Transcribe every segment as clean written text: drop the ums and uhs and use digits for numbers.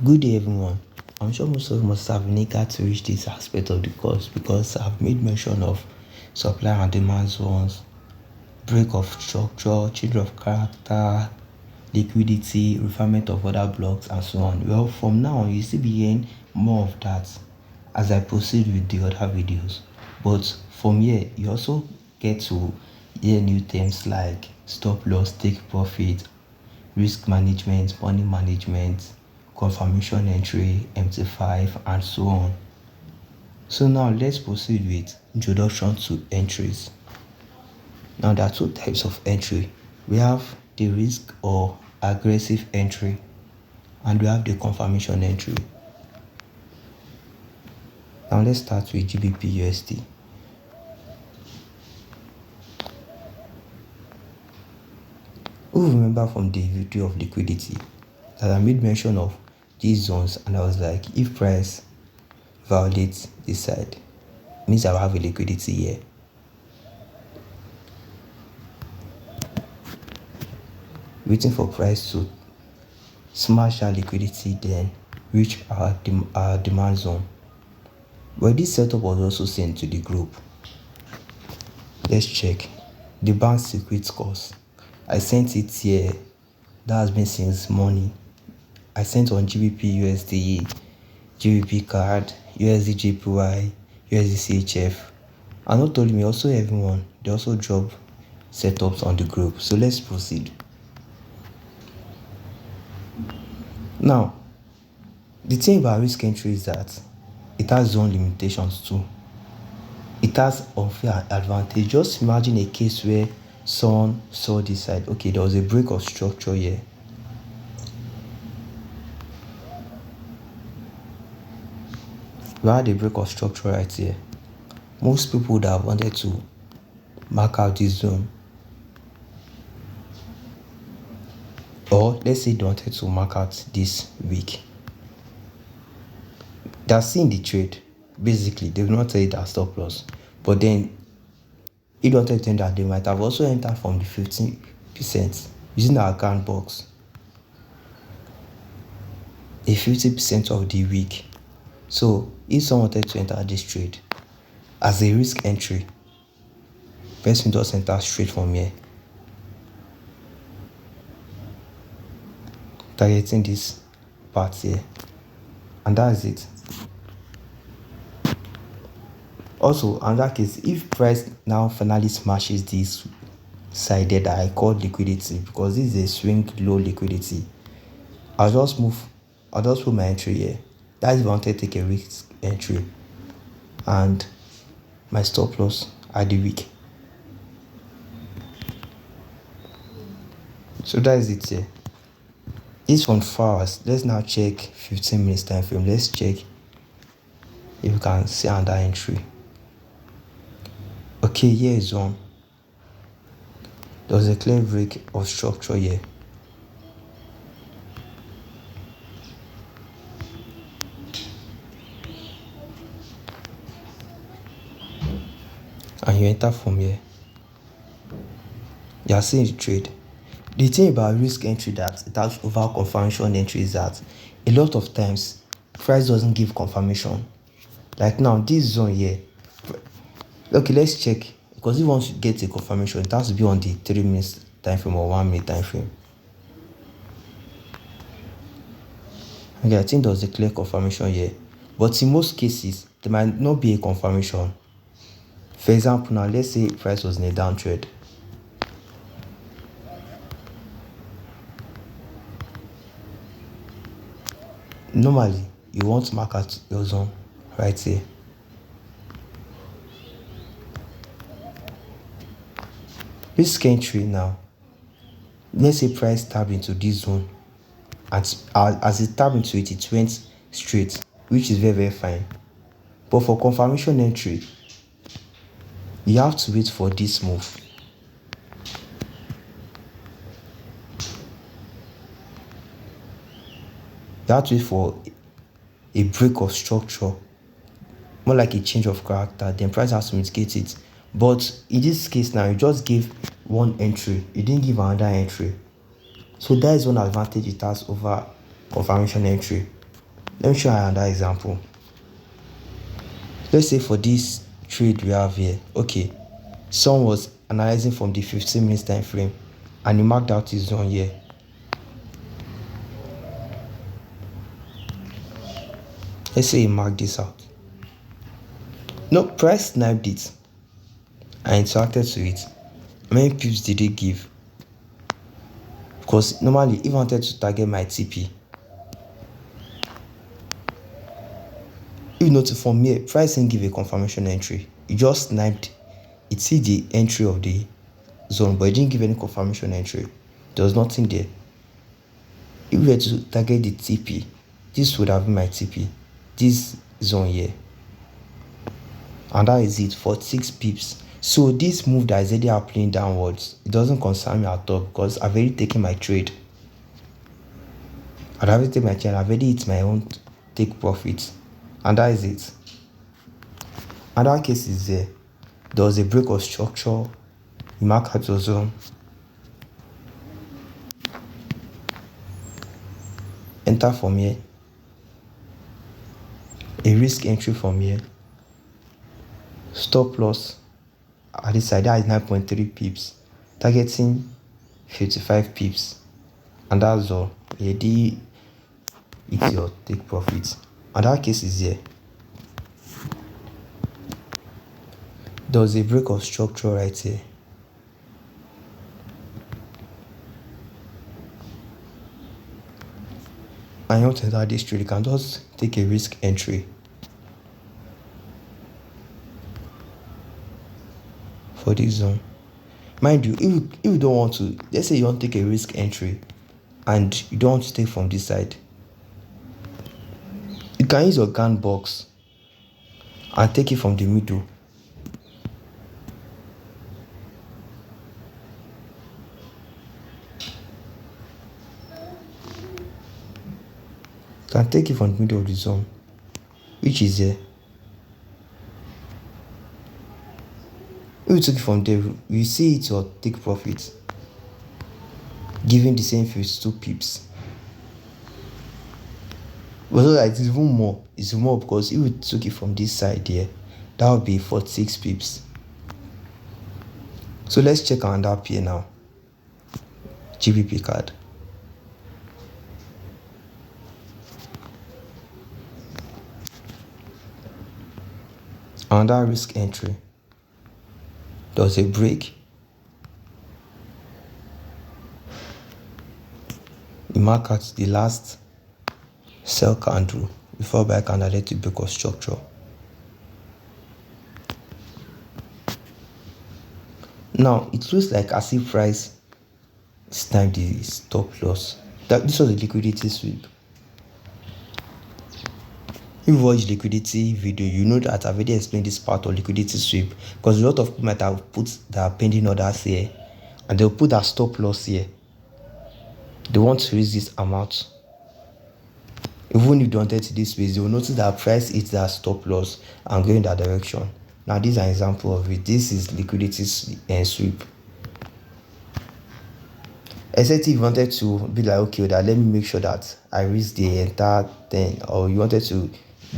Good day everyone. I'm sure most of you must have been eager to reach this aspect of the course because I've made mention of supply and demand zones, break of structure, change of character, liquidity, refinement of other blocks, and so on. Well, from now on, you still be hearing more of that as I proceed with the other videos. But from here, you also get to hear new terms like stop loss, take profit, risk management, money management, confirmation entry, MT5, and so on. So now let's proceed with introduction to entries. Now there are two types of entry. We have the risk or aggressive entry, and we have the confirmation entry. Now let's start with GBP USD. Who remember from the video of liquidity that I made mention of these zones, and I was like, if price violates this side, means I will have a liquidity here. Waiting for price to smash our liquidity, then reach our demand zone. But this setup was also sent to the group. Let's check the bank secret course. I sent it here. That has been since morning. I sent on GBP USD, GBP card, USD JPY, USD CHF, and not only me, also everyone. They also drop setups on the group. So let's proceed. Now, the thing about risk entry is that it has zone limitations too. It has unfair advantage. Just imagine a case where someone saw this side. Okay, there was a break of structure here. We had a break of structure right here. Most people would have wanted to mark out this zone. Or let's say they wanted to mark out this week. They're seeing the trade. Basically, they will not tell you that stop loss. But then, if they wanted to enter, they might have also entered from the 15% using our account box. A 50% of the week. So, if someone wanted to enter this trade as a risk entry, person just enter straight from here, targeting this part here, and that's it. Also, another case, if price now finally smashes this side that I call liquidity, because this is a swing low liquidity, I'll just put my entry here. That's if I wanted to take a risk entry, and my stop loss at the week. So that is it here. This from 4 hours. Let's now check 15 minutes time frame. Let's check if you can see another entry. Okay, here is one. There was a clear break of structure here. And you enter from here. You are seeing the trade. The thing about risk entry that it has over confirmation entry is that a lot of times price doesn't give confirmation. Like now, this zone here. Okay, let's check, because if you want to get a confirmation, it has to be on the 3 minutes time frame or 1 minute time frame. Okay, I think there was a clear confirmation here, but in most cases there might not be a confirmation. For example, now let's say price was in a downtrend. Normally, you want to mark out your zone right here. Risk entry now. Let's say price tapped into this zone, and as it tapped into it, it went straight, which is very, very fine. But for confirmation entry, you have to wait for this move. You have to wait for a break of structure, more like a change of character, then price has to mitigate it. But in this case now, you just gave one entry, you didn't give another entry. So that is one advantage it has over confirmation entry. Let me show you another example. Let's say for this trade we have here, okay, someone was analyzing from the 15 minutes time frame and he marked out his zone here. Let's say he marked this out. No, price sniped it. I interacted to it. How many pips did it give? Because normally if I wanted to target my TP, if not from here, price didn't give a confirmation entry. It just sniped. It see the entry of the zone, but it didn't give any confirmation entry. There was nothing there. If we were to target the TP, this would have been my TP. This zone here. And that is it for 6 pips. So this move that is already happening downwards, it doesn't concern me at all because I've already taken my trade. I've already taken my trade. I've already hit my own take profit. And that is it. Another case is there. There was a break of structure. The market was on. Enter from here. A risk entry from here. Stop loss at this side, that is 9.3 pips. Targeting 55 pips. And that's all. Already it's your take profit. Another case is here. There was a break of structure right here. And you want to enter this trade, you can just take a risk entry for this zone. Mind you, if you don't want to, let's say you want to take a risk entry and you don't want to take from this side, you can use your gun box and take it from the middle. You can take it from the middle of the zone, which is here. If you take it from there, you see it's your take profit, giving the same 52 pips. But so that it's even more. It's more because if you took it from this side here, that would be 46 pips. So let's check another pair now. GBP card. Another risk entry. There was a break. The market, the last sell candle before buy candle led to break of structure. Now it looks like as if price sniped the stop loss. This was a liquidity sweep. If you watch liquidity video, you know that I've already explained this part of liquidity sweep because a lot of people might have put their pending orders here and they'll put their stop loss here. They want to raise this amount. Even if you don't enter this way, you'll notice that price hits that stop loss and go in that direction. Now this is an example of it. This is liquidity sweep. Except if you wanted to be like, okay, that let me make sure that I reach the entire thing, or you wanted to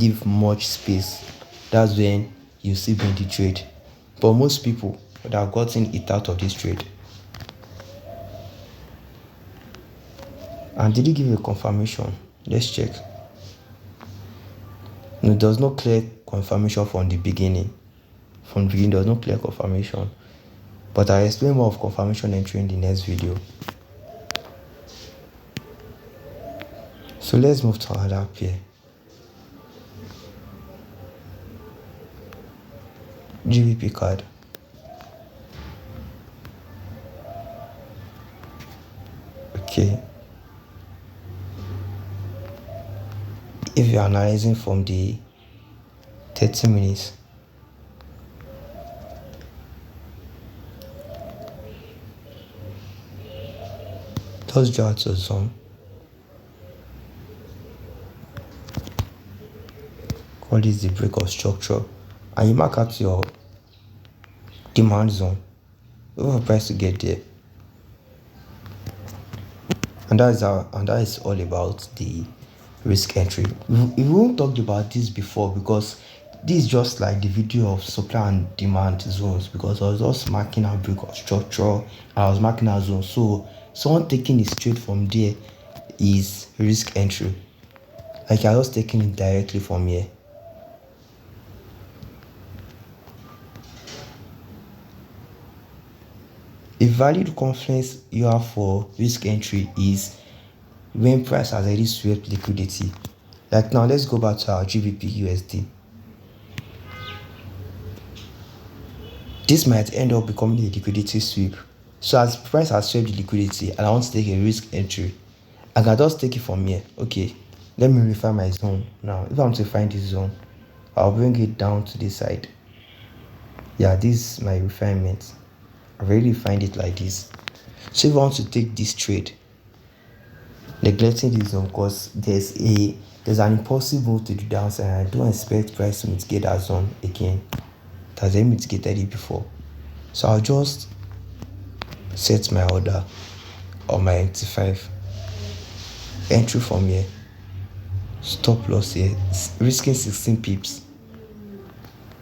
give much space, that's when you see bring the trade. But most people would have gotten it out of this trade. And did it give a confirmation? Let's check. No, there was no clear confirmation from the beginning. From the beginning, there was no clear confirmation. But I'll explain more of confirmation entry in the next video. So let's move to another pair. GBP card. Okay. If you're analyzing from the 30 minutes, just draw to zone. Call this the break of structure, and you mark out your demand zone. Wait for price to get there, and that is all about the risk entry. We won't talk about this before because this is just like the video of supply and demand zones, because I was just marking out break of structure. I was marking out zones, so someone taking it straight from there is risk entry. Like I was taking it directly from here. A valid confidence you have for risk entry is when price has already swept liquidity. Like now, let's go back to our GBP USD. This might end up becoming a liquidity sweep. So as price has swept the liquidity and I want to take a risk entry, I can just take it from here. Okay, let me refine my zone. Now, if I want to find this zone, I'll bring it down to this side. Yeah, this is my refinement. I've already refined it like this. So if I want to take this trade, neglecting this zone because there's an impulsive move to the downside and I don't expect price to mitigate that zone again. It has already mitigated it before. So I'll just set my order on my 85. Entry from here. Stop loss here. Risking 16 pips.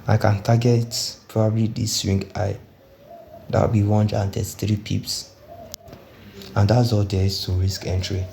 I can target probably this swing high. That will be 133 pips. And that's all there is to risk entry.